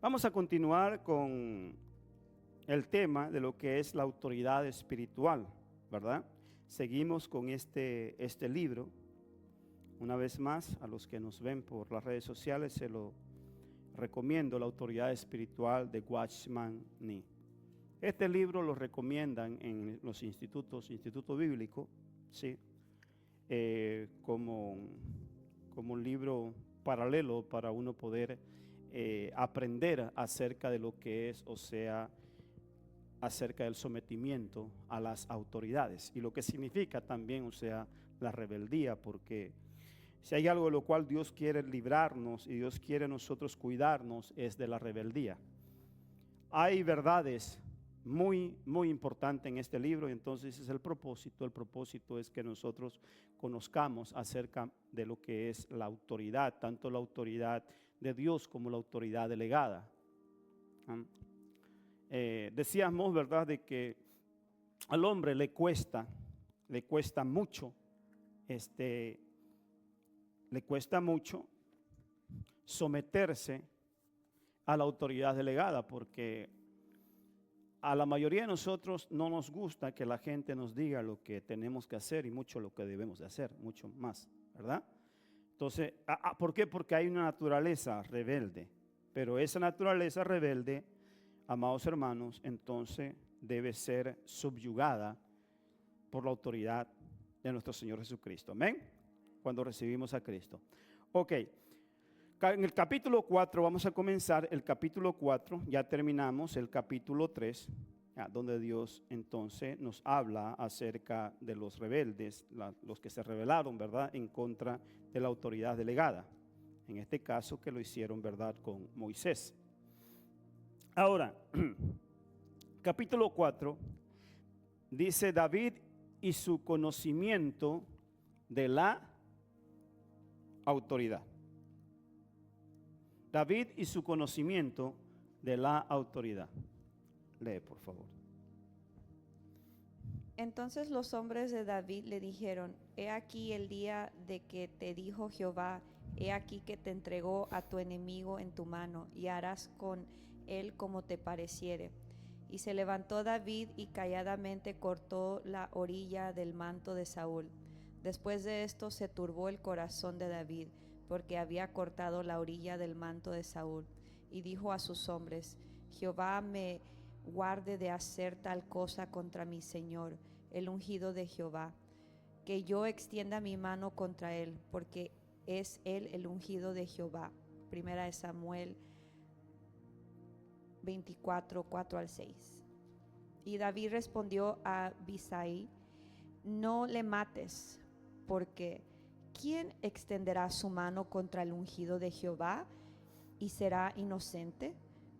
Vamos a continuar con el tema de lo que es la autoridad espiritual, ¿verdad? Seguimos con este libro. Una vez más, a los que nos ven por las redes sociales, se lo recomiendo, La autoridad espiritual de Watchman Nee. Este libro lo recomiendan en los instituto bíblico, ¿sí? Como un libro paralelo para uno poder aprender acerca de lo que es, o sea, acerca del sometimiento a las autoridades y lo que significa también, o sea, la rebeldía, porque si hay algo de lo cual Dios quiere librarnos y Dios quiere nosotros cuidarnos es de la rebeldía. Hay verdades muy importantes en este libro y entonces ese es el propósito. El propósito es que nosotros conozcamos acerca de lo que es la autoridad, tanto la autoridad de Dios como la autoridad delegada. Decíamos, ¿verdad?, de que al hombre le cuesta mucho, le cuesta mucho someterse a la autoridad delegada, porque a la mayoría de nosotros no nos gusta que la gente nos diga lo que tenemos que hacer y mucho lo que debemos de hacer, mucho más, ¿verdad? Entonces, ¿por qué? Porque hay una naturaleza rebelde, pero esa naturaleza rebelde, amados hermanos, entonces debe ser subyugada por la autoridad de nuestro Señor Jesucristo. Amén. Cuando recibimos a Cristo. Ok. En el capítulo 4 vamos a comenzar el capítulo 4. Ya terminamos el capítulo 3, donde Dios entonces nos habla acerca de los rebeldes, los que se rebelaron, ¿verdad?, en contra de la autoridad delegada. En este caso que lo hicieron, ¿verdad?, con Moisés. Ahora, capítulo 4, dice David y su conocimiento de la autoridad. David y su conocimiento de la autoridad. Lee, por favor. Entonces los hombres de David le dijeron: He aquí el día de que te dijo Jehová, he aquí que te entregó a tu enemigo en tu mano, y harás con él como te pareciere. Y se levantó David y calladamente cortó la orilla del manto de Saúl. Después de esto se turbó el corazón de David, porque había cortado la orilla del manto de Saúl. Y dijo a sus hombres: Jehová me guarde de hacer tal cosa contra mi señor, el ungido de Jehová, que yo extienda mi mano contra él, porque es él el ungido de Jehová. Primera de Samuel 24, 4 al 6. Y David respondió a Abisai: No le mates, porque ¿quién extenderá su mano contra el ungido de Jehová y será inocente?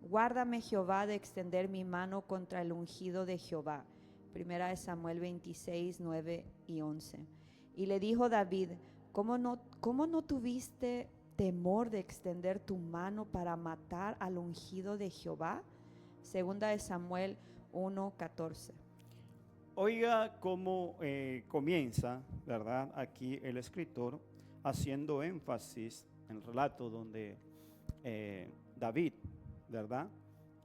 Guárdame Jehová de extender mi mano contra el ungido de Jehová. Primera de Samuel 26, 9 y 11. Y le dijo David: ¿Cómo no tuviste temor de extender tu mano para matar al ungido de Jehová? Segunda de Samuel 1, 14. Oiga cómo comienza, ¿verdad?, aquí el escritor haciendo énfasis en el relato donde David, ¿verdad?,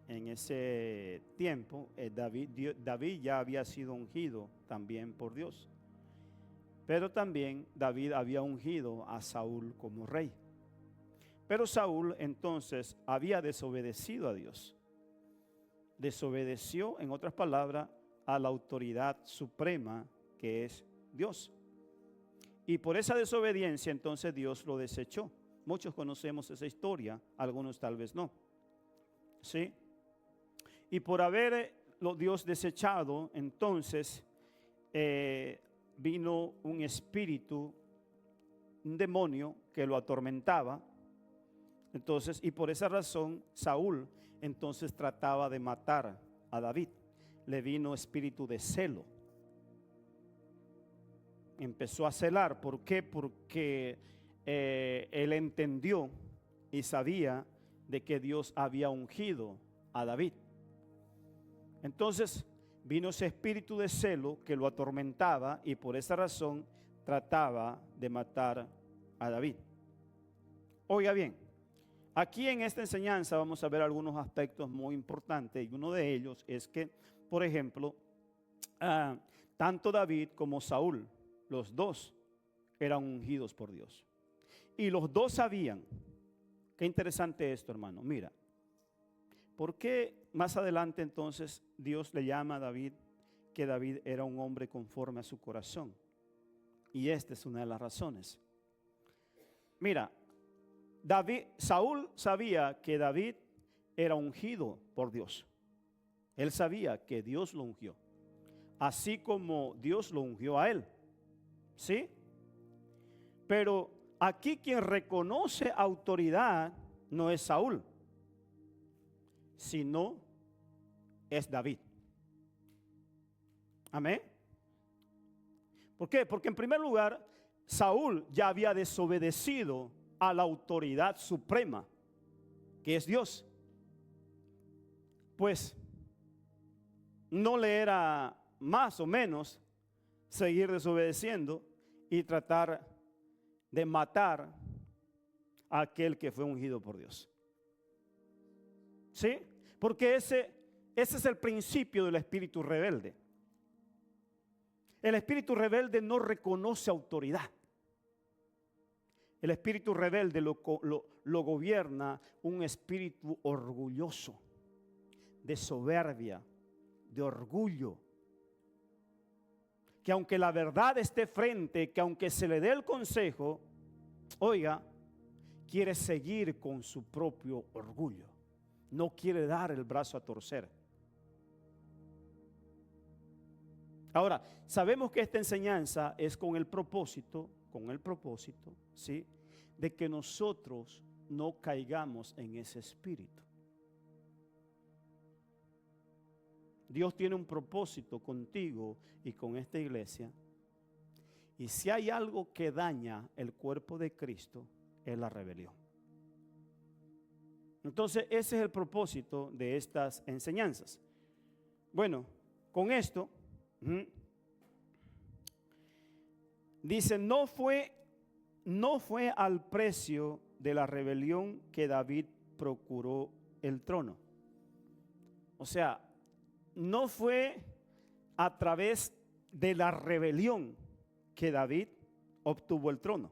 en ese tiempo David ya había sido ungido también por Dios, pero también David había ungido a Saúl como rey. Pero Saúl entonces había desobedecido a Dios. Desobedeció, en otras palabras, a la autoridad suprema que es Dios. Y por esa desobediencia entonces Dios lo desechó. Muchos conocemos esa historia, algunos tal vez no. ¿Sí? Y por haberlo Dios desechado, entonces vino un espíritu, un demonio que lo atormentaba. Entonces, y por esa razón Saúl entonces trataba de matar a David. Le vino espíritu de celo. Empezó a celar. ¿Por qué? Porque él entendió y sabía de que Dios había ungido a David. Entonces vino ese espíritu de celo que lo atormentaba y por esa razón trataba de matar a David. Oiga bien, aquí en esta enseñanza vamos a ver algunos aspectos muy importantes y uno de ellos es que, por ejemplo, tanto David como Saúl, los dos eran ungidos por Dios. Y los dos sabían, qué interesante esto, hermano, mira, ¿por qué más adelante entonces Dios le llama a David que David era un hombre conforme a su corazón? Y esta es una de las razones. Mira, Saúl sabía que David era ungido por Dios. Él sabía que Dios lo ungió, así como Dios lo ungió a él. ¿Sí? Pero aquí quien reconoce autoridad no es Saúl, sino es David. Amén. ¿Por qué? Porque en primer lugar, Saúl ya había desobedecido a la autoridad suprema, que es Dios. Pues no le era más o menos seguir desobedeciendo y tratar de matar a aquel que fue ungido por Dios. ¿Sí? Porque ese es el principio del espíritu rebelde. El espíritu rebelde no reconoce autoridad. El espíritu rebelde lo gobierna un espíritu orgulloso, de soberbia, de orgullo. Que aunque la verdad esté frente, que aunque se le dé el consejo, oiga, quiere seguir con su propio orgullo. No quiere dar el brazo a torcer. Ahora, sabemos que esta enseñanza es con el propósito, ¿sí?, de que nosotros no caigamos en ese espíritu. Dios tiene un propósito contigo y con esta iglesia. Y si hay algo que daña el cuerpo de Cristo, es la rebelión. Entonces, ese es el propósito de estas enseñanzas. Bueno, con esto, dice, no fue al precio de la rebelión que David procuró el trono. O sea, no fue a través de la rebelión que David obtuvo el trono.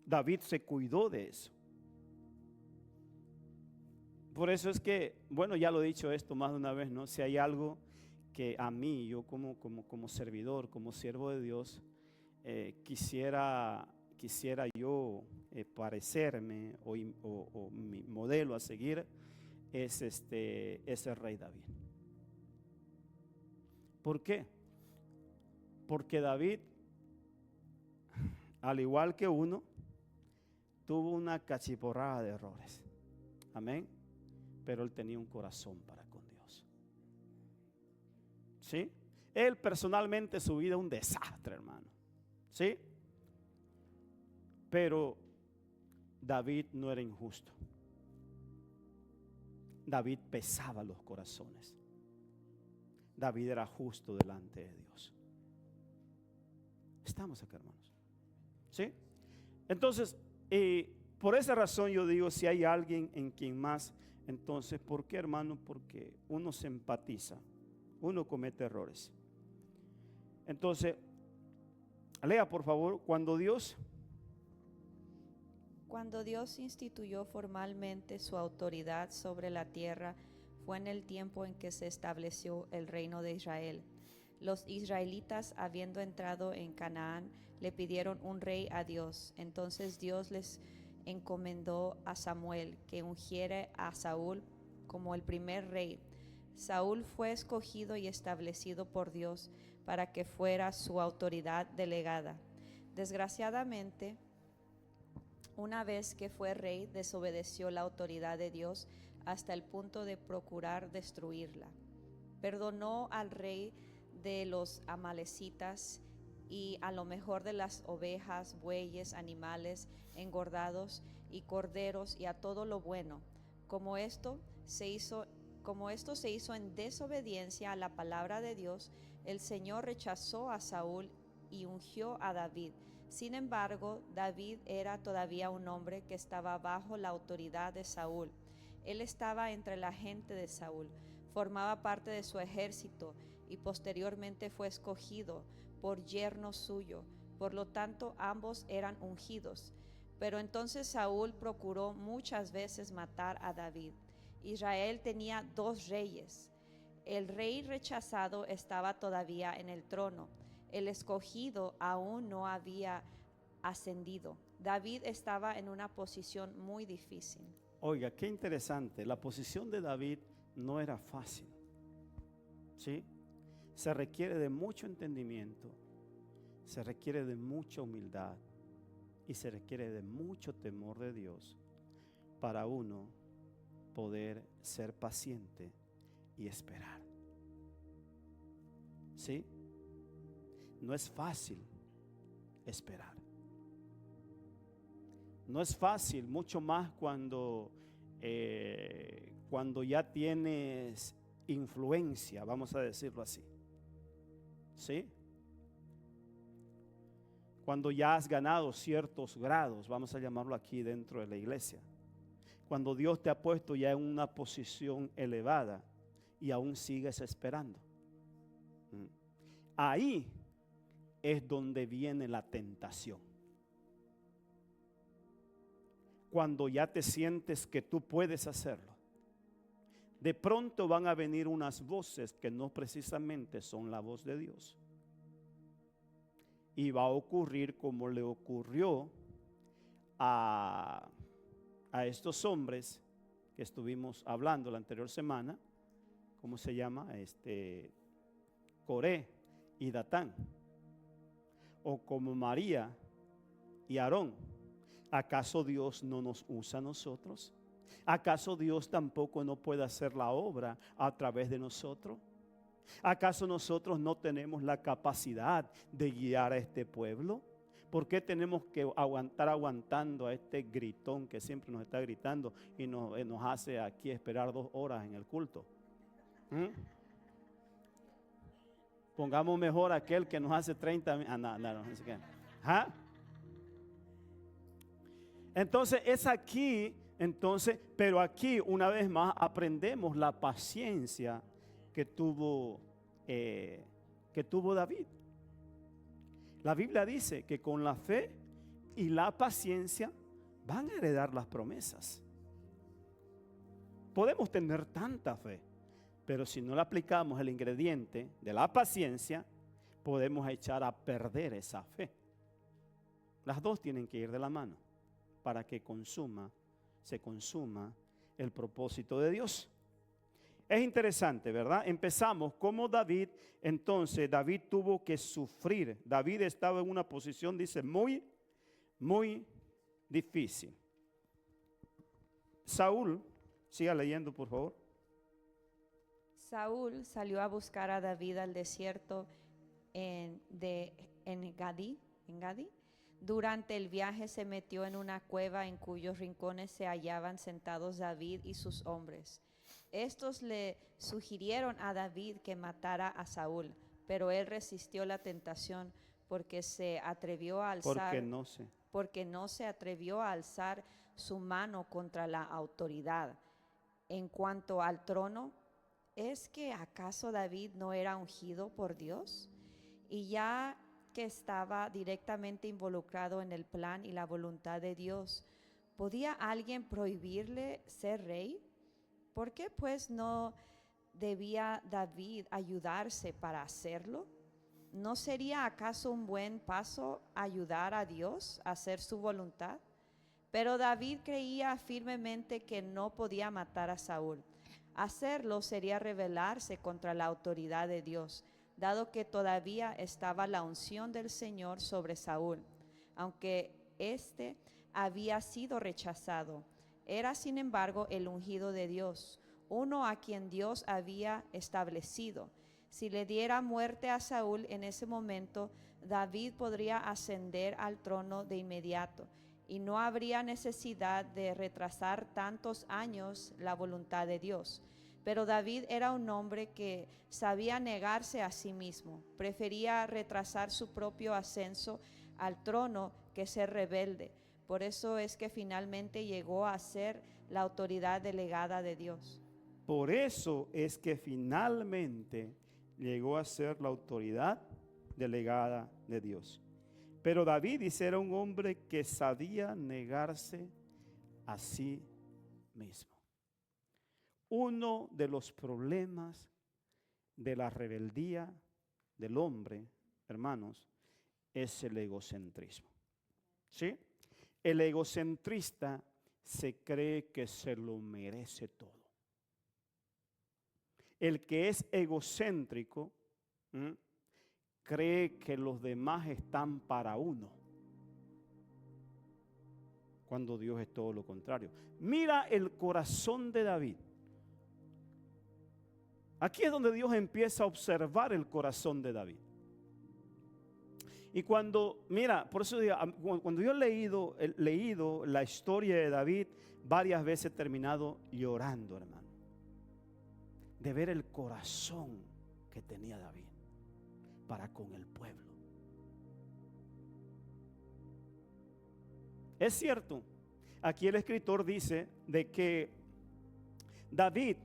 David se cuidó de eso. Por eso es que, bueno, ya lo he dicho esto más de una vez, ¿no? Si hay algo que a mí, yo como servidor, como siervo de Dios, quisiera yo parecerme o mi modelo a seguir es el rey David. ¿Por qué? Porque David, al igual que uno, tuvo una cachiporrada de errores. Amén. Pero él tenía un corazón para con Dios. ¿Sí? Él personalmente su vida es un desastre, hermano. ¿Sí? Pero David no era injusto. David pesaba los corazones. David era justo delante de Dios. Estamos acá, hermanos. ¿Sí? Entonces, por esa razón yo digo, si hay alguien en quien más, entonces, ¿por qué, hermano? Porque uno se empatiza, uno comete errores. Entonces, lea por favor, cuando Dios instituyó formalmente su autoridad sobre la tierra, fue en el tiempo en que se estableció el reino de Israel. Los israelitas, habiendo entrado en Canaán, le pidieron un rey a Dios. Entonces Dios les encomendó a Samuel que ungiera a Saúl como el primer rey. Saúl fue escogido y establecido por Dios para que fuera su autoridad delegada. Desgraciadamente, una vez que fue rey, desobedeció la autoridad de Dios hasta el punto de procurar destruirla. Perdonó al rey de los amalecitas y a lo mejor de las ovejas, bueyes, animales engordados y corderos y a todo lo bueno. Como esto se hizo en desobediencia a la palabra de Dios, el Señor rechazó a Saúl y ungió a David, Sin embargo, David era todavía un hombre que estaba bajo la autoridad de Saúl. Él estaba entre la gente de Saúl, formaba parte de su ejército y posteriormente fue escogido por yerno suyo. Por lo tanto, ambos eran ungidos. Pero entonces Saúl procuró muchas veces matar a David. Israel tenía 2 reyes. El rey rechazado estaba todavía en el trono. El escogido aún no había ascendido. David estaba en una posición muy difícil. Oiga, qué interesante. La posición de David no era fácil. ¿Sí? Se requiere de mucho entendimiento, se requiere de mucha humildad y se requiere de mucho temor de Dios para uno poder ser paciente y esperar. ¿Sí? No es fácil esperar. No es fácil, mucho más cuando ya tienes influencia, vamos a decirlo así. ¿Sí? Cuando ya has ganado ciertos grados, vamos a llamarlo aquí dentro de la iglesia. Cuando Dios te ha puesto ya en una posición elevada y aún sigues esperando. Ahí es donde viene la tentación. Cuando ya te sientes que tú puedes hacerlo, de pronto van a venir unas voces que no precisamente son la voz de Dios. Y va a ocurrir como le ocurrió a estos hombres que estuvimos hablando la anterior semana. ¿Cómo se llama? Coré y Datán. O como María y Aarón. ¿Acaso Dios no nos usa a nosotros? ¿Acaso Dios tampoco no puede hacer la obra a través de nosotros? ¿Acaso nosotros no tenemos la capacidad de guiar a este pueblo? ¿Por qué tenemos que aguantando a este gritón que siempre nos está gritando y nos hace aquí esperar 2 horas en el culto? Pongamos mejor aquel que nos hace 30 minutos. ¿Ah? Entonces es aquí, pero aquí una vez más aprendemos la paciencia que tuvo David. La Biblia dice que con la fe y la paciencia van a heredar las promesas. Podemos tener tanta fe, pero si no le aplicamos el ingrediente de la paciencia, podemos echar a perder esa fe. Las dos tienen que ir de la mano para que se consuma el propósito de Dios. Es interesante, ¿verdad? Empezamos como David. Entonces David tuvo que sufrir. David estaba en una posición, dice, muy, muy difícil. Saúl, siga leyendo por favor. Saúl salió a buscar a David al desierto en Gadi. Durante el viaje se metió en una cueva en cuyos rincones se hallaban sentados David y sus hombres. Estos le sugirieron a David que matara a Saúl, pero él resistió la tentación porque no se atrevió a alzar su mano contra la autoridad. En cuanto al trono, ¿es que acaso David no era ungido por Dios? Y ya que estaba directamente involucrado en el plan y la voluntad de Dios, ¿podía alguien prohibirle ser rey? ¿Por qué pues no debía David ayudarse para hacerlo? ¿No sería acaso un buen paso ayudar a Dios a hacer su voluntad? Pero David creía firmemente que no podía matar a Saúl. Hacerlo sería rebelarse contra la autoridad de Dios, dado que todavía estaba la unción del Señor sobre Saúl, aunque éste había sido rechazado. Era, sin embargo, el ungido de Dios, uno a quien Dios había establecido. Si le diera muerte a Saúl en ese momento, David podría ascender al trono de inmediato, y no habría necesidad de retrasar tantos años la voluntad de Dios. Pero David era un hombre que sabía negarse a sí mismo, prefería retrasar su propio ascenso al trono que ser rebelde. Por eso es que finalmente llegó a ser la autoridad delegada de Dios. Por eso es que finalmente llegó a ser la autoridad delegada de Dios. Pero David, dice, era un hombre que sabía negarse a sí mismo. Uno de los problemas de la rebeldía del hombre, hermanos, es el egocentrismo. ¿Sí? El egocentrista se cree que se lo merece todo. El que es egocéntrico cree que los demás están para uno, cuando Dios es todo lo contrario. Mira el corazón de David. Aquí es donde Dios empieza a observar el corazón de David. Y cuando, mira, por eso digo, cuando yo he leído la historia de David, varias veces he terminado llorando, hermano, de ver el corazón que tenía David para con el pueblo. Es cierto, aquí el escritor dice de que David,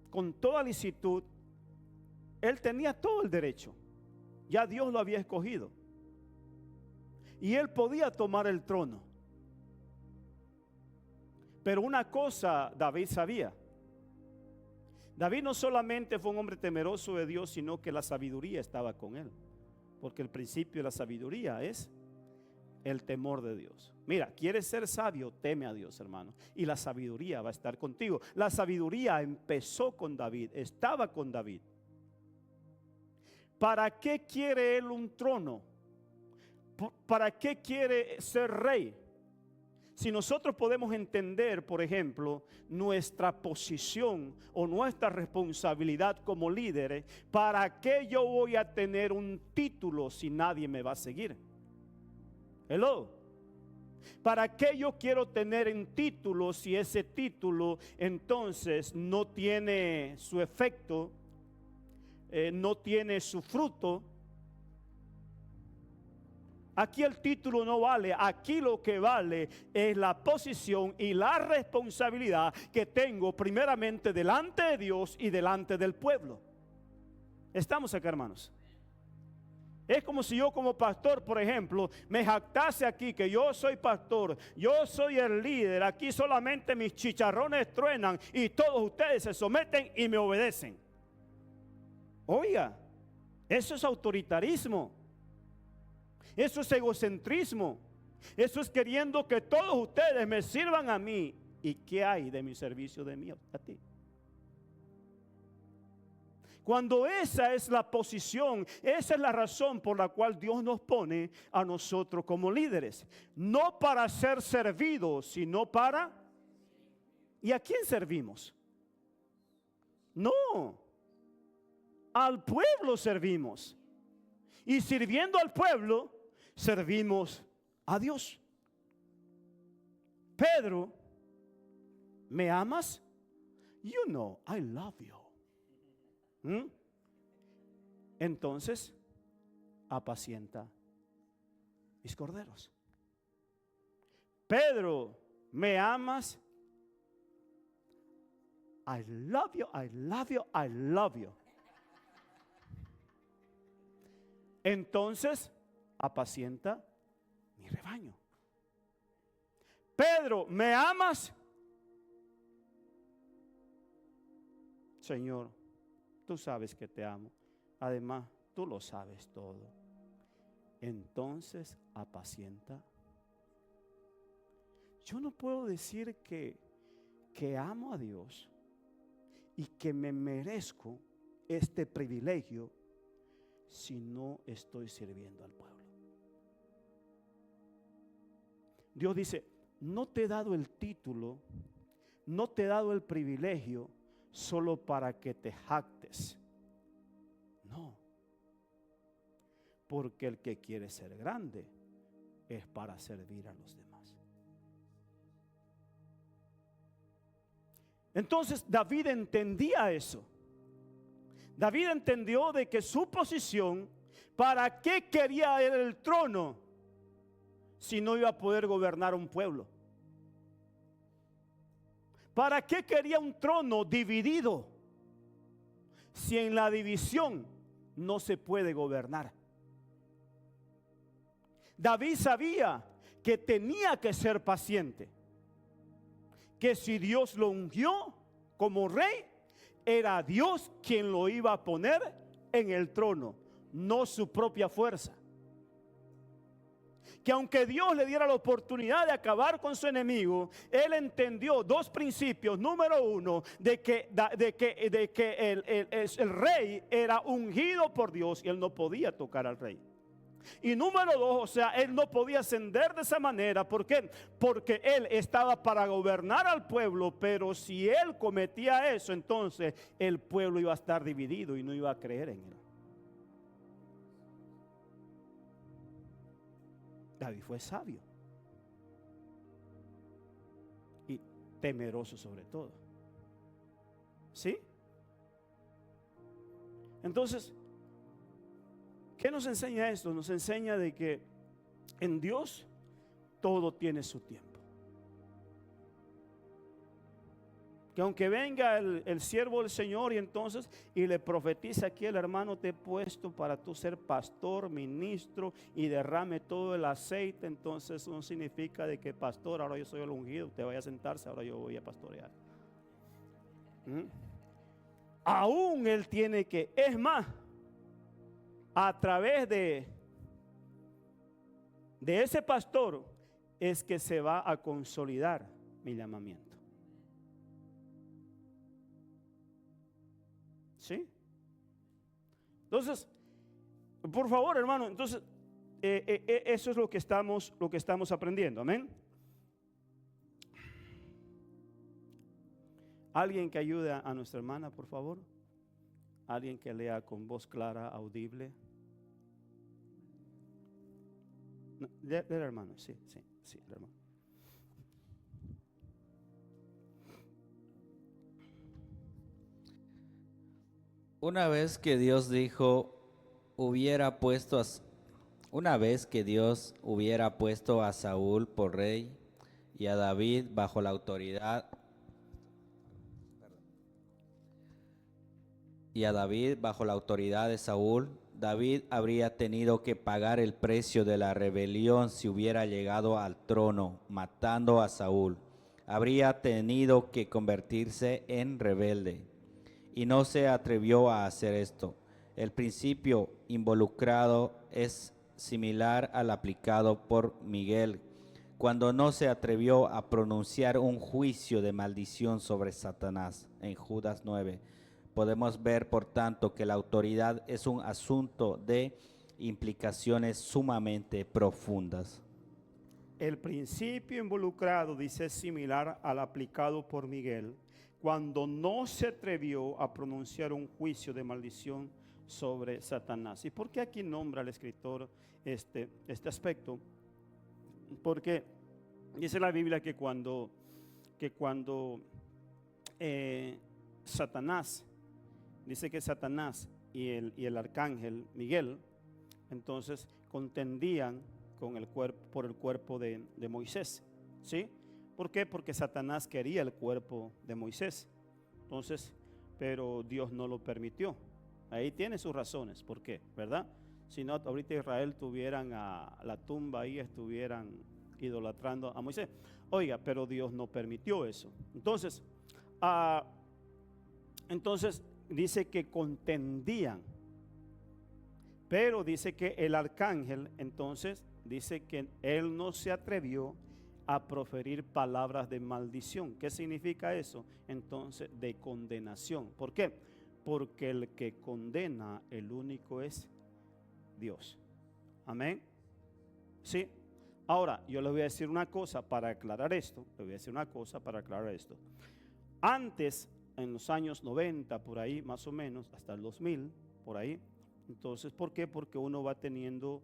con toda licitud, él tenía todo el derecho. Ya Dios lo había escogido. Y él podía tomar el trono. Pero una cosa David sabía. David no solamente fue un hombre temeroso de Dios, sino que la sabiduría estaba con él. Porque el principio de la sabiduría es el temor de Dios. Mira, quieres ser sabio, teme a Dios, hermano, y la sabiduría va a estar contigo. La sabiduría empezó con David, estaba con David. ¿Para qué quiere él un trono? ¿Para qué quiere ser rey? Si nosotros podemos entender, por ejemplo, nuestra posición o nuestra responsabilidad como líderes, ¿para qué yo voy a tener un título si nadie me va a seguir? Hello. ¿Para qué yo quiero tener un título si ese título entonces no tiene su efecto, no tiene su fruto? Aquí el título no vale, aquí lo que vale es la posición y la responsabilidad que tengo primeramente delante de Dios y delante del pueblo. ¿Estamos acá, hermanos? Es como si yo como pastor, por ejemplo, me jactase aquí que yo soy pastor, yo soy el líder, aquí solamente mis chicharrones truenan y todos ustedes se someten y me obedecen. Oiga, eso es autoritarismo, eso es egocentrismo, eso es queriendo que todos ustedes me sirvan a mí. ¿Y qué hay de mi servicio de mí a ti? Cuando esa es la posición, esa es la razón por la cual Dios nos pone a nosotros como líderes. No para ser servidos, sino para... ¿Y a quién servimos? No, al pueblo servimos. Y sirviendo al pueblo, servimos a Dios. Pedro, ¿me amas? You know, I love you. Entonces, apacienta mis corderos. Pedro, ¿me amas? I love you, I love you, I love you. Entonces, apacienta mi rebaño. Pedro, ¿me amas? Señor, tú sabes que te amo. Además, tú lo sabes todo. Entonces, apacienta. Yo no puedo decir que amo a Dios y que me merezco este privilegio si no estoy sirviendo al pueblo. Dios dice, no te he dado el título, no te he dado el privilegio solo para que te jactes. No. Porque el que quiere ser grande es para servir a los demás. Entonces David entendía eso. David entendió de que su posición, ¿para qué quería él el trono? si no iba a poder gobernar un pueblo? ¿Para qué quería un trono dividido si en la división no se puede gobernar? David sabía que tenía que ser paciente, que si Dios lo ungió como rey, era Dios quien lo iba a poner en el trono, no su propia fuerza. Que aunque Dios le diera la oportunidad de acabar con su enemigo, él entendió dos principios. Número uno, de que el rey era ungido por Dios y él no podía tocar al rey. Y número dos, o sea, él no podía ascender de esa manera. ¿Por qué? Porque él estaba para gobernar al pueblo, pero si él cometía eso, entonces el pueblo iba a estar dividido y no iba a creer en él. David fue sabio y temeroso sobre todo. ¿Sí? Entonces, ¿qué nos enseña esto? Nos enseña de que en Dios todo tiene su tiempo. Que aunque venga el siervo del Señor y le profetiza aquí: el hermano, te he puesto para tú ser pastor, ministro, y derrame todo el aceite, entonces no significa de que pastor, ahora yo soy el ungido, usted vaya a sentarse, ahora yo voy a pastorear. Aún él tiene que, es más, a través de ese pastor es que se va a consolidar mi llamamiento. ¿Sí? Entonces, por favor, hermano, entonces eso es lo que estamos aprendiendo. Amén. Alguien que ayude a nuestra hermana, por favor. Alguien que lea con voz clara, audible. No, del hermano, sí, el hermano. Una vez que Dios hubiera puesto a Saúl por rey y a David bajo la autoridad de Saúl, David habría tenido que pagar el precio de la rebelión si hubiera llegado al trono, matando a Saúl. Habría tenido que convertirse en rebelde. Y no se atrevió a hacer esto. El principio involucrado es similar al aplicado por Miguel, cuando no se atrevió a pronunciar un juicio de maldición sobre Satanás en Judas 9. Podemos ver, por tanto, que la autoridad es un asunto de implicaciones sumamente profundas. El principio involucrado, dice, es similar al aplicado por Miguel, cuando no se atrevió a pronunciar un juicio de maldición sobre Satanás. ¿Y por qué aquí nombra el escritor este aspecto? Porque dice la Biblia que cuando Satanás, dice que Satanás y el arcángel Miguel, entonces contendían por el cuerpo de Moisés, ¿sí? ¿Por qué? Porque Satanás quería el cuerpo de Moisés. Entonces, pero Dios no lo permitió. Ahí tiene sus razones. ¿Por qué? ¿Verdad? Si no, ahorita Israel tuvieran a la tumba ahí, estuvieran idolatrando a Moisés. Oiga, pero Dios no permitió eso. Entonces dice que contendían. Pero dice que el arcángel, entonces, dice que él no se atrevió a proferir palabras de maldición. ¿Qué significa eso? Entonces, de condenación. ¿Por qué? Porque el que condena, el único es Dios. Amén. Sí. Ahora, yo les voy a decir una cosa para aclarar esto. Antes, en los años 90, por ahí, más o menos, hasta el 2000, por ahí. Entonces, ¿por qué? Porque uno va teniendo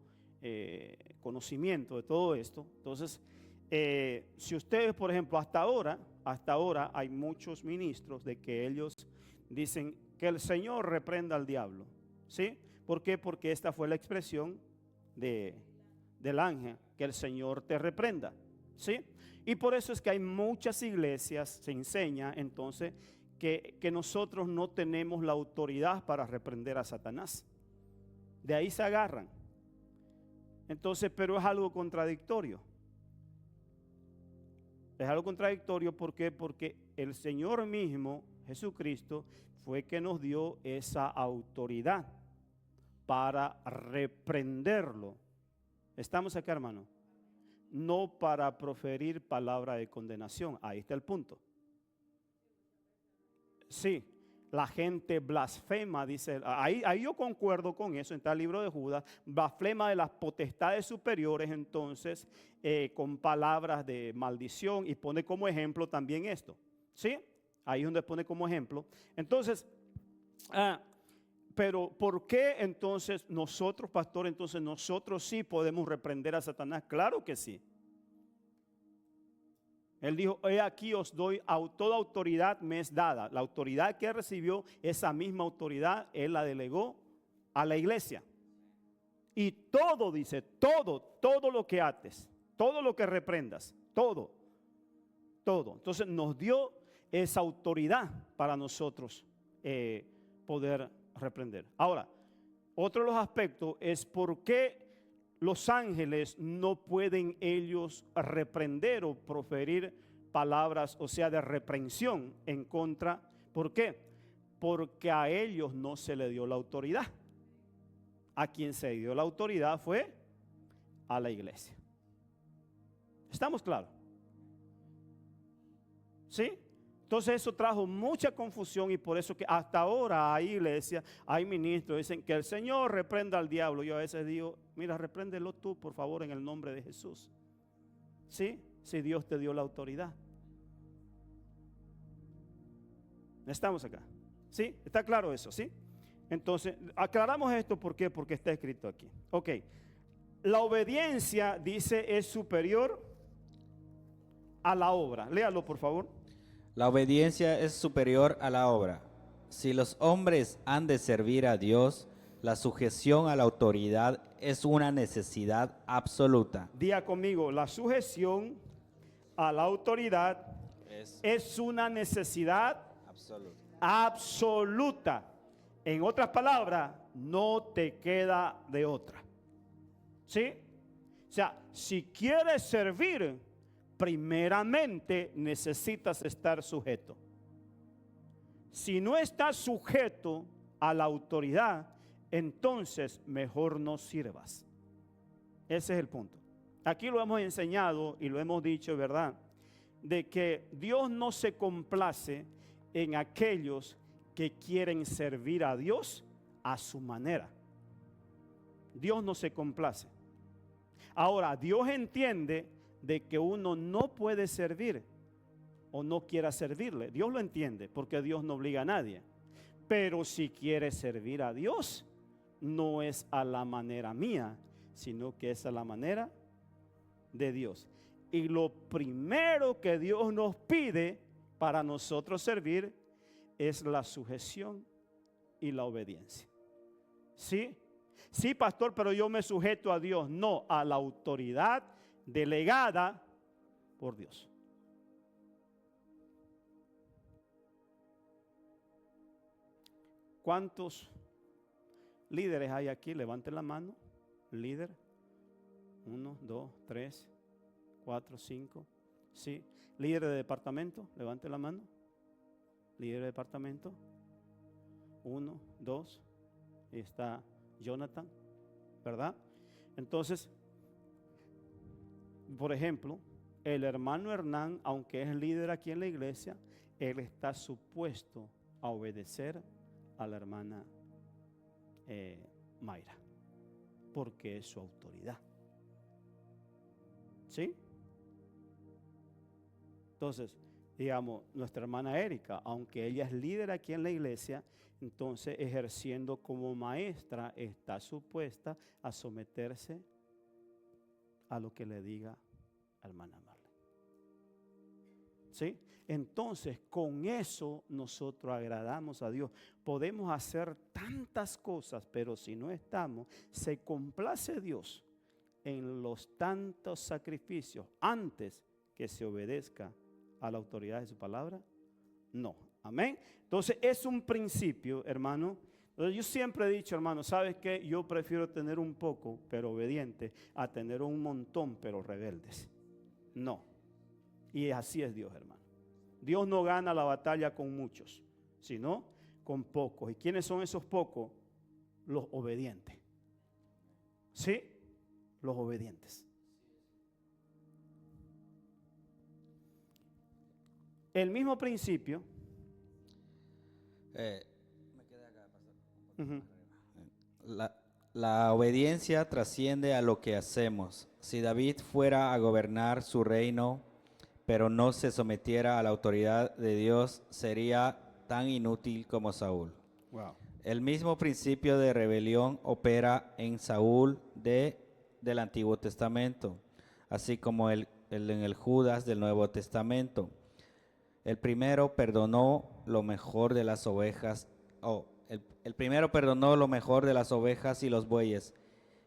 conocimiento de todo esto. Entonces, si ustedes, por ejemplo, hasta ahora hay muchos ministros de que ellos dicen que el Señor reprenda al diablo, ¿sí? ¿Por qué? Porque esta fue la expresión de del ángel, que el Señor te reprenda, ¿sí? Y por eso es que hay muchas iglesias, se enseña entonces que nosotros no tenemos la autoridad para reprender a Satanás. De ahí se agarran. Entonces, pero es algo contradictorio. Es algo contradictorio, ¿por qué? Porque el Señor mismo, Jesucristo, fue que nos dio esa autoridad para reprenderlo. ¿Estamos acá, hermano? No para proferir palabra de condenación. Ahí está el punto. Sí, la gente blasfema, dice, ahí yo concuerdo con eso, está el libro de Judas, blasfema de las potestades superiores, entonces, con palabras de maldición, y pone como ejemplo también esto, ¿sí? Ahí es donde pone como ejemplo. Entonces, pero ¿por qué entonces nosotros, pastor, entonces nosotros sí podemos reprender a Satanás? Claro que sí. Él dijo, he aquí os doy, toda autoridad me es dada. La autoridad que él recibió, esa misma autoridad, él la delegó a la iglesia. Y todo, dice, todo lo que ates, todo lo que reprendas, todo. Entonces nos dio esa autoridad para nosotros poder reprender. Ahora, otro de los aspectos es por qué los ángeles no pueden ellos reprender o proferir palabras, o sea, de reprensión en contra. ¿Por qué? Porque a ellos no se le dio la autoridad. A quien se dio la autoridad fue a la iglesia. ¿Estamos claros? ¿Sí? Entonces eso trajo mucha confusión, y por eso que hasta ahora hay iglesias, hay ministros, dicen que el Señor reprenda al diablo. Yo a veces digo, mira, repréndelo tú, por favor, en el nombre de Jesús. ¿Sí? Si Dios te dio la autoridad. Estamos acá. ¿Sí? ¿Está claro eso? ¿Sí? Entonces, aclaramos esto, ¿por qué? Porque está escrito aquí. Ok. La obediencia, dice, es superior a la obra. Léalo, por favor. La obediencia es superior a la obra. Si los hombres han de servir a Dios, la sujeción a la autoridad es una necesidad absoluta. Diga conmigo, la sujeción a la autoridad es una necesidad absoluta. En otras palabras, no te queda de otra. ¿Sí? O sea, si quieres servir, primeramente necesitas estar sujeto. Si no estás sujeto a la autoridad, entonces mejor no sirvas. Ese es el punto. Aquí lo hemos enseñado y lo hemos dicho, ¿verdad? De que Dios no se complace en aquellos que quieren servir a Dios a su manera. Dios no se complace. Ahora, Dios entiende de que uno no puede servir o no quiera servirle. Dios lo entiende, porque Dios no obliga a nadie. Pero si quiere servir a Dios, no es a la manera mía, sino que es a la manera de Dios. Y lo primero que Dios nos pide para nosotros servir es la sujeción y la obediencia. ¿Sí? Sí, pastor, pero yo me sujeto a Dios. No, a la autoridad delegada por Dios. ¿Cuántos líderes hay aquí? Levanten la mano. Líder. 1, 2, 3, 4, 5. Sí. Líder de departamento. Levanten la mano. Líder de departamento. 1, 2. Ahí está Jonathan, ¿verdad? Entonces, por ejemplo, el hermano Hernán, aunque es líder aquí en la iglesia, él está supuesto a obedecer a la hermana Mayra, porque es su autoridad. ¿Sí? Entonces, digamos, nuestra hermana Erika, aunque ella es líder aquí en la iglesia, entonces ejerciendo como maestra, está supuesta a someterse a lo que le diga a hermana Marley. ¿Sí? Entonces, con eso nosotros agradamos a Dios. Podemos hacer tantas cosas, pero si no estamos, se complace Dios en los tantos sacrificios antes que se obedezca a la autoridad de su palabra? No. Amén. Entonces es un principio, hermano. Entonces yo siempre he dicho, hermano, ¿sabes qué? Yo prefiero tener un poco, pero obediente, a tener un montón, pero rebeldes. No. Y así es Dios, hermano. Dios no gana la batalla con muchos, sino con pocos. ¿Y quiénes son esos pocos? Los obedientes. ¿Sí? Los obedientes. El mismo principio. Me quedé acá, pastor. Uh-huh. La obediencia trasciende a lo que hacemos. Si David fuera a gobernar su reino, pero no se sometiera a la autoridad de Dios, sería tan inútil como Saúl. Wow. El mismo principio de rebelión opera en Saúl del Antiguo Testamento, así como en el Judas del Nuevo Testamento. El primero perdonó lo mejor de las ovejas, el primero perdonó lo mejor de las ovejas y los bueyes,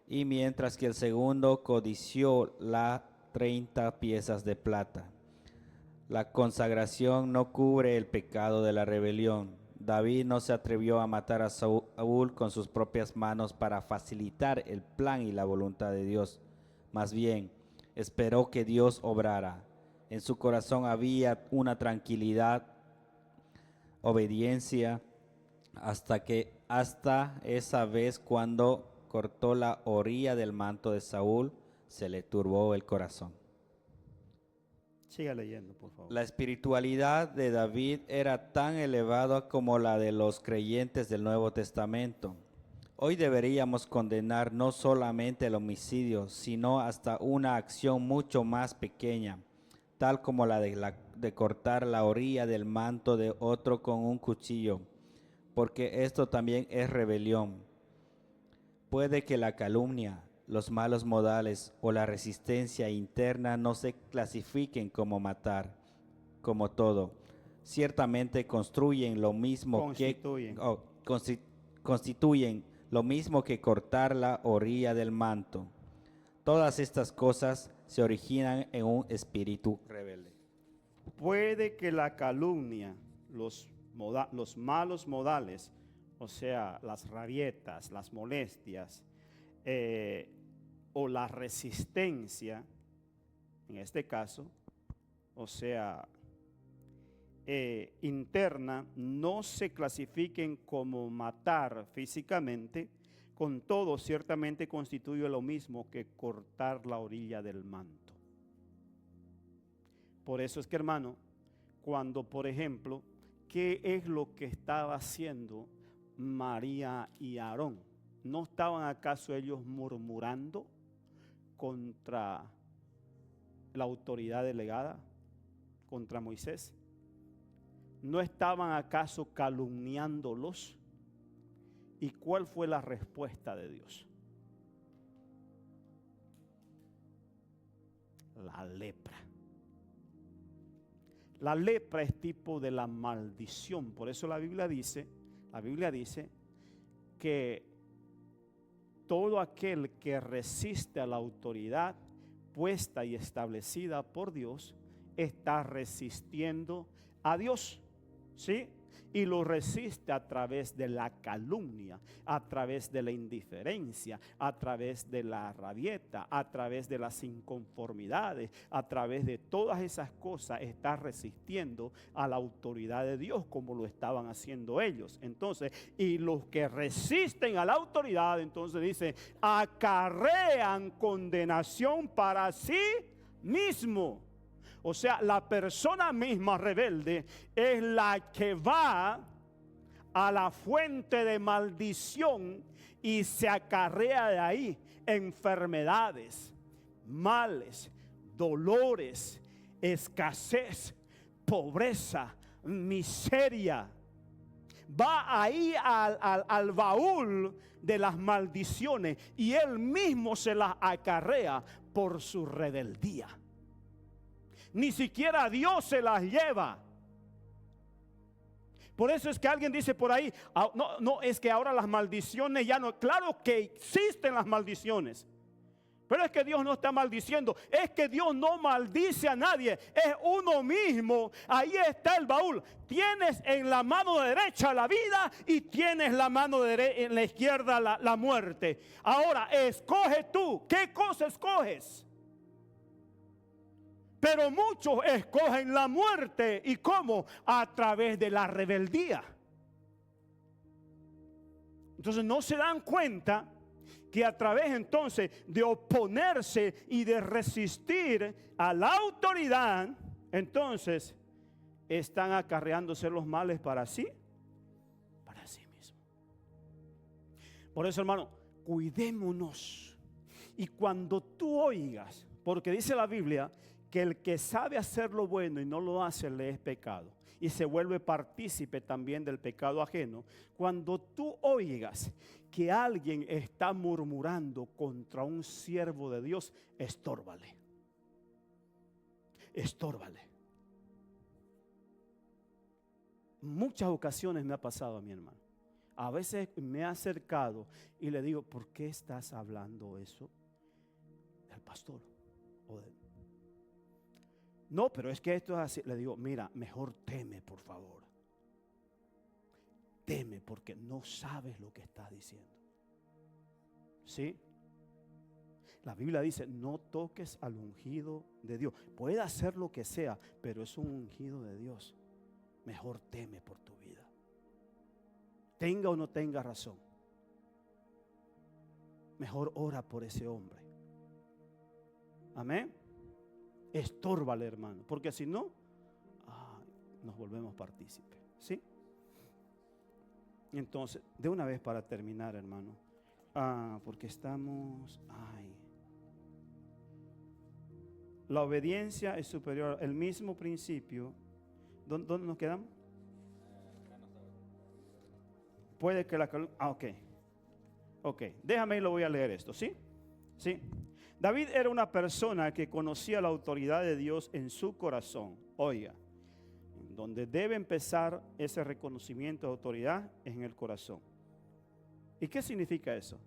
y mientras que el segundo codició las 30 piezas de plata. La consagración no cubre el pecado de la rebelión. David no se atrevió a matar a Saúl con sus propias manos para facilitar el plan y la voluntad de Dios. Más bien, esperó que Dios obrara. En su corazón había una tranquilidad, obediencia, hasta esa vez cuando cortó la orilla del manto de Saúl, se le turbó el corazón. Siga leyendo, por favor. La espiritualidad de David era tan elevada como la de los creyentes del Nuevo Testamento. Hoy deberíamos condenar no solamente el homicidio, sino hasta una acción mucho más pequeña, tal como la de cortar la orilla del manto de otro con un cuchillo, porque esto también es rebelión. Puede que la calumnia, los malos modales o la resistencia interna no se clasifiquen como matar, como todo. Ciertamente constituyen lo mismo que cortar la orilla del manto. Todas estas cosas se originan en un espíritu rebelde. Puede que la calumnia, los malos modales, o sea, las rabietas, las molestias, o la resistencia, en este caso, o sea, interna, no se clasifiquen como matar físicamente. Con todo, ciertamente constituye lo mismo que cortar la orilla del manto. Por eso es que, hermano, cuando, por ejemplo, ¿qué es lo que estaba haciendo María y Aarón? ¿No estaban acaso ellos murmurando contra la autoridad delegada, contra Moisés? ¿No estaban acaso calumniándolos? ¿Y cuál fue la respuesta de Dios? La lepra. La lepra es tipo de la maldición. Por eso la Biblia dice que todo aquel que resiste a la autoridad puesta y establecida por Dios está resistiendo a Dios, ¿sí? Y lo resiste a través de la calumnia, a través de la indiferencia, a través de la rabieta, a través de las inconformidades, a través de todas esas cosas está resistiendo a la autoridad de Dios como lo estaban haciendo ellos. Entonces, y los que resisten a la autoridad, entonces dice, acarrean condenación para sí mismo. O sea, la persona misma rebelde es la que va a la fuente de maldición y se acarrea de ahí enfermedades, males, dolores, escasez, pobreza, miseria. Va ahí al baúl de las maldiciones y él mismo se las acarrea por su rebeldía. Ni siquiera Dios se las lleva. Por eso es que alguien dice por ahí, no, es que ahora las maldiciones ya no. Claro que existen las maldiciones, Pero es que Dios no está maldiciendo. Es que Dios no maldice a nadie. Es uno mismo. Ahí está el baúl. Tienes en la mano derecha la vida y tienes la mano en la izquierda la muerte. Ahora, escoge tú. ¿Qué cosa escoges? Pero muchos escogen la muerte. ¿Y cómo? A través de la rebeldía. Entonces no se dan cuenta que a través entonces de oponerse y de resistir a la autoridad, entonces están acarreándose los males para sí mismo. Por eso, hermano, cuidémonos. Y cuando tú oigas, porque dice la Biblia que el que sabe hacer lo bueno y no lo hace le es pecado, y se vuelve partícipe también del pecado ajeno. Cuando tú oigas que alguien está murmurando contra un siervo de Dios, estórbale. Estórbale. Muchas ocasiones me ha pasado a mi hermano. A veces me ha acercado y le digo, ¿por qué estás hablando eso del pastor? No, pero es que esto es así. Le digo, mira, mejor teme, por favor. Teme porque no sabes lo que estás diciendo. ¿Sí? La Biblia dice, no toques al ungido de Dios. Puede hacer lo que sea, pero es un ungido de Dios. Mejor teme por tu vida. Tenga o no tenga razón. Mejor ora por ese hombre. Amén. Estórbale, hermano, porque si no, nos volvemos partícipes. ¿Sí? Entonces, de una vez para terminar, hermano, porque estamos, la obediencia es superior, el mismo principio. ¿Dónde nos quedamos? Puede que la ok, déjame y lo voy a leer esto, ¿sí? Sí. David era una persona que conocía la autoridad de Dios en su corazón. Oiga, donde debe empezar ese reconocimiento de autoridad es en el corazón. ¿Y qué significa eso?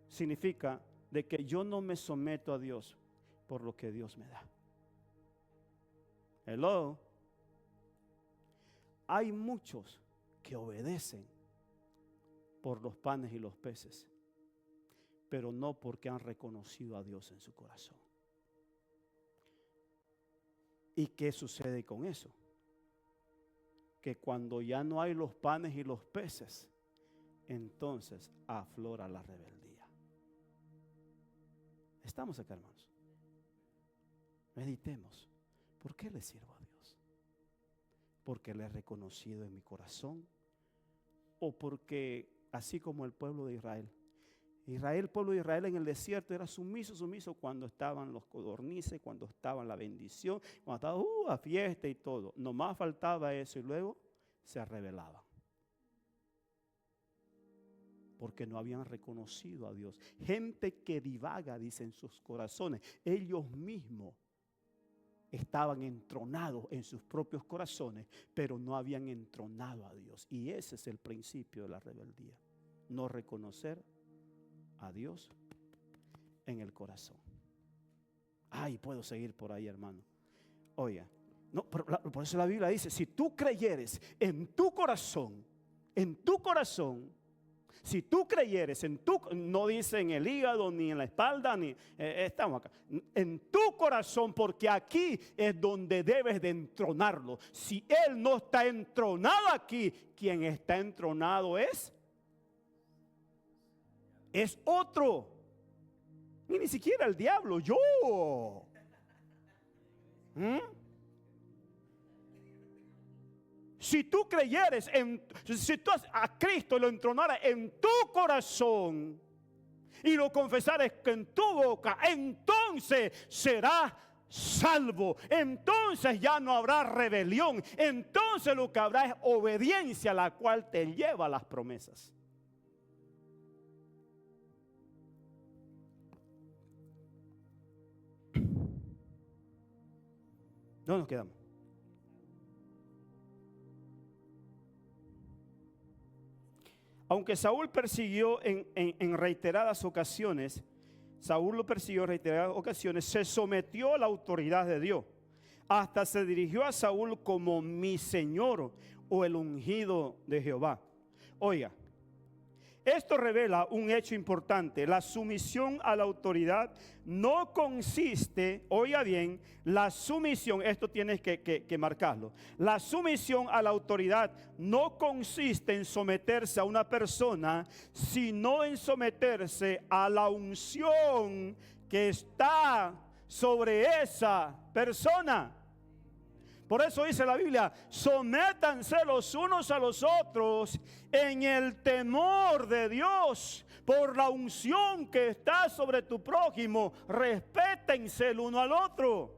Significa de que yo no me someto a Dios por lo que Dios me da. Hello. Hay muchos que obedecen por los panes y los peces, pero no porque han reconocido a Dios en su corazón. ¿Y qué sucede con eso? Que cuando ya no hay los panes y los peces, entonces aflora la rebeldía. Estamos acá, hermanos. Meditemos. ¿Por qué le sirvo a Dios? ¿Porque le he reconocido en mi corazón? ¿O porque, así como el pueblo de Israel, el pueblo de Israel en el desierto era sumiso cuando estaban los codornices, cuando estaba la bendición, cuando estaba a fiesta y todo? Nomás faltaba eso y luego se rebelaban. Porque no habían reconocido a Dios. Gente que divaga, dice, en sus corazones. Ellos mismos estaban entronados en sus propios corazones, pero no habían entronado a Dios. Y ese es el principio de la rebeldía. No reconocer a Dios en el corazón. Puedo seguir por ahí, hermano. Oiga, no, por eso la Biblia dice, si tú creyeres en tu corazón, si tú creyeres no dice en el hígado, ni en la espalda, ni estamos acá, en tu corazón, porque aquí es donde debes de entronarlo. Si Él no está entronado aquí, quien está entronado es otro. Y ni siquiera el diablo, yo. Si tú creyeres, si tú a Cristo lo entronaras en tu corazón y lo confesares en tu boca, entonces serás salvo. Entonces ya no habrá rebelión. Entonces lo que habrá es obediencia, la cual te lleva a las promesas. ¿Dónde nos quedamos? Aunque Saúl persiguió en reiteradas ocasiones, Saúl lo persiguió en reiteradas ocasiones, se sometió a la autoridad de Dios. Hasta se dirigió a Saúl como mi Señor o el ungido de Jehová. Oiga, esto revela un hecho importante. La sumisión a la autoridad no consiste, oiga bien, la sumisión, esto tienes que marcarlo. La sumisión a la autoridad no consiste en someterse a una persona, sino en someterse a la unción que está sobre esa persona. Por eso dice la Biblia, sométanse los unos a los otros en el temor de Dios. Por la unción que está sobre tu prójimo, respétense el uno al otro.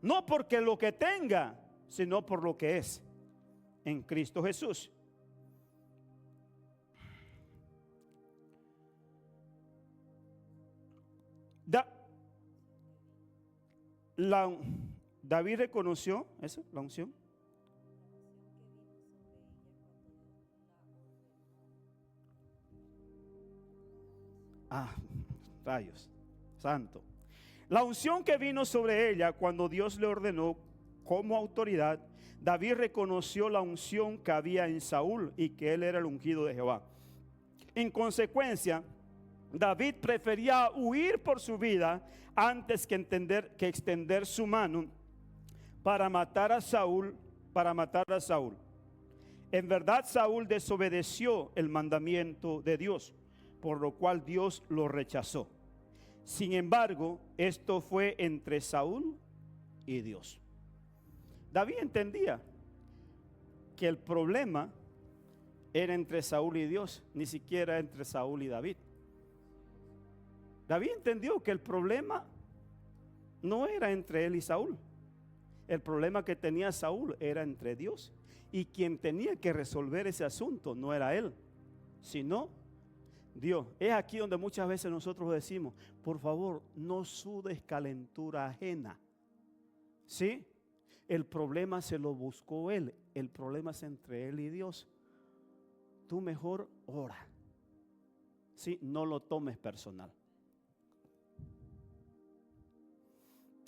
No porque lo que tenga, sino por lo que es en Cristo Jesús. David reconoció eso, la unción. Rayos, santo. La unción que vino sobre ella cuando Dios le ordenó como autoridad, David reconoció la unción que había en Saúl y que él era el ungido de Jehová. En consecuencia, David prefería huir por su vida antes que extender su mano para matar a Saúl. En verdad, Saúl desobedeció el mandamiento de Dios, por lo cual Dios lo rechazó. Sin embargo, esto fue entre Saúl y Dios. David entendía que el problema era entre Saúl y Dios, ni siquiera entre Saúl y David. David entendió que el problema no era entre él y Saúl. El problema que tenía Saúl era entre Dios. Y quien tenía que resolver ese asunto no era él, sino Dios. Es aquí donde muchas veces nosotros decimos, por favor, no sudes calentura ajena. ¿Sí? El problema se lo buscó él. El problema es entre él y Dios. Tú mejor ora. ¿Sí? No lo tomes personal.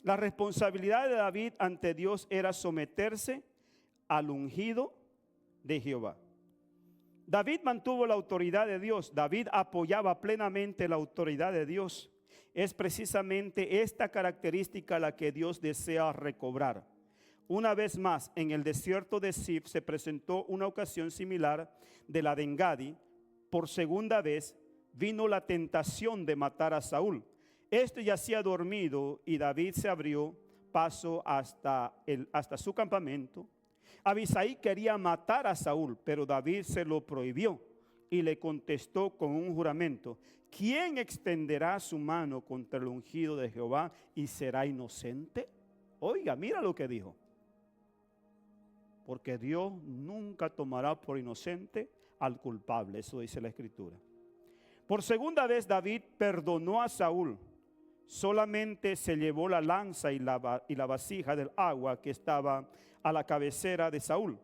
La responsabilidad de David ante Dios era someterse al ungido de Jehová. David mantuvo la autoridad de Dios. David apoyaba plenamente la autoridad de Dios. Es precisamente esta característica la que Dios desea recobrar. Una vez más, en el desierto de Zif se presentó una ocasión similar de la de Engadi. Por segunda vez vino la tentación de matar a Saúl. Este yacía dormido y David se abrió paso hasta su campamento. Abisai quería matar a Saúl, pero David se lo prohibió y le contestó con un juramento: ¿quién extenderá su mano contra el ungido de Jehová y será inocente? Oiga, mira lo que dijo. Porque Dios nunca tomará por inocente al culpable. Eso dice la Escritura. Por segunda vez David perdonó a Saúl. Solamente se llevó la lanza y la vasija del agua que estaba a la cabecera de Saúl.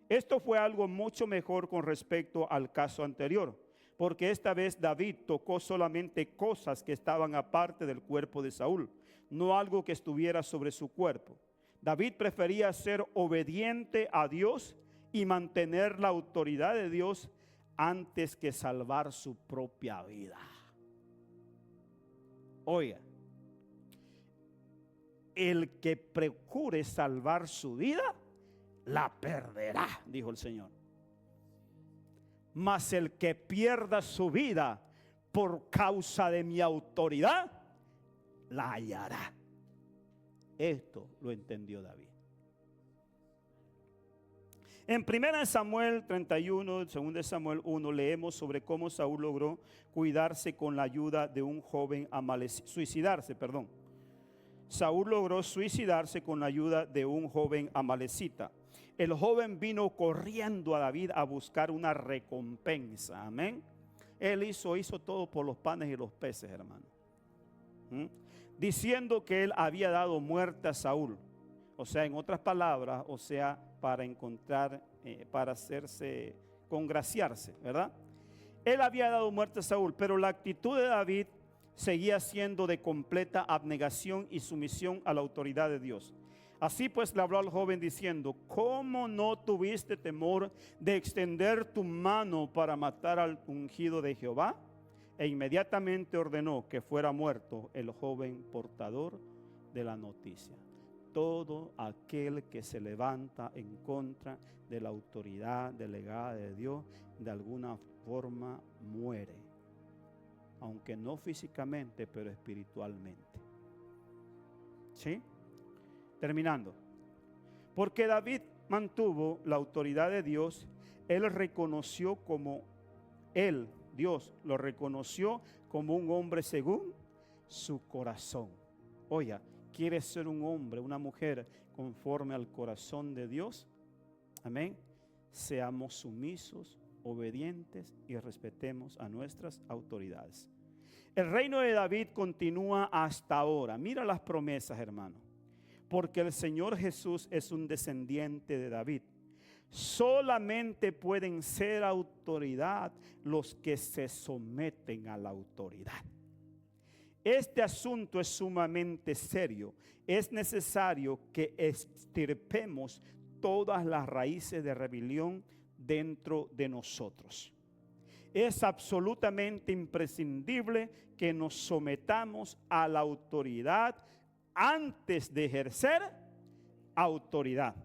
Esto fue algo mucho mejor con respecto al caso anterior, porque esta vez David tocó solamente cosas que estaban aparte del cuerpo de Saúl, no algo que estuviera sobre su cuerpo. David prefería ser obediente a Dios y mantener la autoridad de Dios antes que salvar su propia vida. Oiga, el que procure salvar su vida, la perderá, dijo el Señor. Mas el que pierda su vida por causa de mi autoridad, la hallará. Esto lo entendió David. En 1 Samuel 31, 2 Samuel 1, leemos sobre cómo Saúl logró cuidarse con la ayuda de un joven Saúl logró suicidarse con la ayuda de un joven amalecita. El joven vino corriendo a David a buscar una recompensa. Amén. Él hizo todo por los panes y los peces, hermano. Diciendo que él había dado muerte a Saúl. O sea, en otras palabras, para encontrar, para congraciarse, ¿verdad? Él había dado muerte a Saúl, pero la actitud de David seguía siendo de completa abnegación y sumisión a la autoridad de Dios. Así pues le habló al joven diciendo: ¿cómo no tuviste temor de extender tu mano para matar al ungido de Jehová? E inmediatamente ordenó que fuera muerto el joven portador de la noticia. Todo aquel que se levanta en contra de la autoridad delegada de Dios, de alguna forma muere, aunque no físicamente, pero espiritualmente. ¿Sí? Terminando. Porque David mantuvo la autoridad de Dios, Dios lo reconoció como un hombre según su corazón. Oiga, ¿quieres ser un hombre, una mujer conforme al corazón de Dios? Amén. Seamos sumisos, obedientes y respetemos a nuestras autoridades. El reino de David continúa hasta ahora. Mira las promesas, hermano. Porque el Señor Jesús es un descendiente de David. Solamente pueden ser autoridad los que se someten a la autoridad. Este asunto es sumamente serio. Es necesario que extirpemos todas las raíces de rebelión dentro de nosotros. Es absolutamente imprescindible que nos sometamos a la autoridad antes de ejercer autoridad.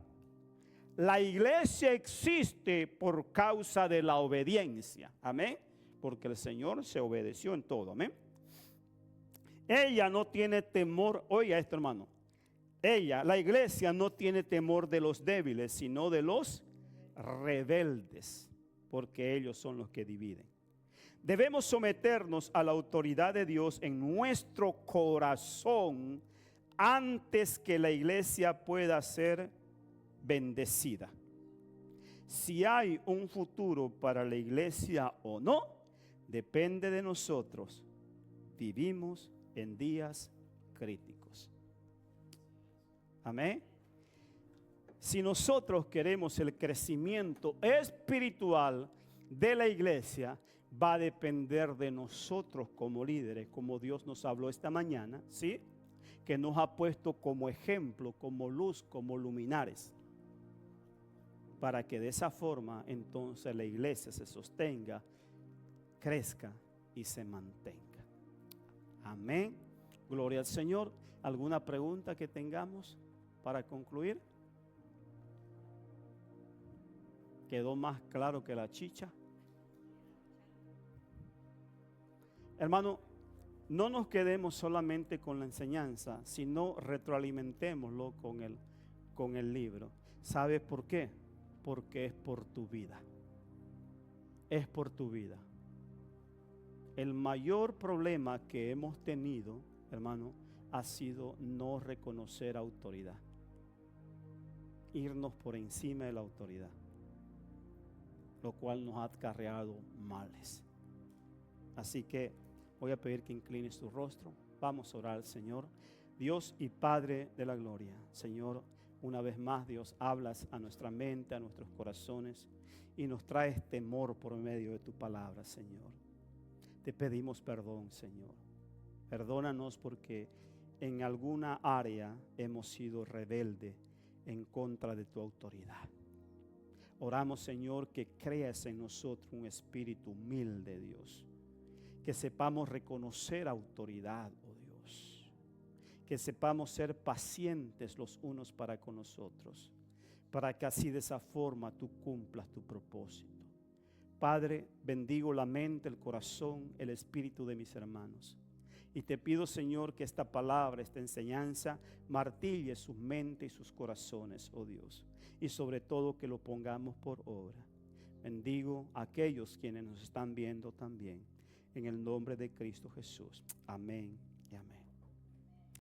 La iglesia existe por causa de la obediencia. Amén. Porque el Señor se obedeció en todo. Amén. Ella no tiene temor. Oiga esto, hermano. La iglesia no tiene temor de los débiles, sino de los rebeldes, porque ellos son los que dividen. Debemos someternos a la autoridad de Dios en nuestro corazón antes que la iglesia pueda ser bendecida. Si hay un futuro para la iglesia o no, depende de nosotros. Vivimos en días críticos. Amén. Si nosotros queremos el crecimiento espiritual de la iglesia, va a depender de nosotros como líderes, como Dios nos habló esta mañana, ¿sí? Que nos ha puesto como ejemplo, como luz, como luminares, para que de esa forma entonces la iglesia se sostenga, crezca y se mantenga. Amén. Gloria al Señor. ¿Alguna pregunta que tengamos para concluir? ¿Quedó más claro que la chicha? Hermano, no nos quedemos solamente con la enseñanza, sino retroalimentémoslo con el libro. ¿Sabes por qué? Porque es por tu vida. Es por tu vida. El mayor problema que hemos tenido, hermano, ha sido no reconocer autoridad. Irnos por encima de la autoridad, lo cual nos ha acarreado males. Así que voy a pedir que inclines tu rostro. Vamos a orar al Señor. Dios y Padre de la gloria, Señor, una vez más, Dios, hablas a nuestra mente, a nuestros corazones y nos traes temor por medio de tu palabra, Señor. Te pedimos perdón, Señor. Perdónanos porque en alguna área hemos sido rebeldes en contra de tu autoridad. Oramos, Señor, que creas en nosotros un espíritu humilde, Dios. Que sepamos reconocer autoridad, oh Dios. Que sepamos ser pacientes los unos para con nosotros, para que así de esa forma tú cumplas tu propósito. Padre, bendigo la mente, el corazón, el espíritu de mis hermanos. Y te pido, Señor, que esta palabra, esta enseñanza, martille sus mentes y sus corazones, oh Dios. Y sobre todo que lo pongamos por obra. Bendigo a aquellos quienes nos están viendo también. En el nombre de Cristo Jesús. Amén.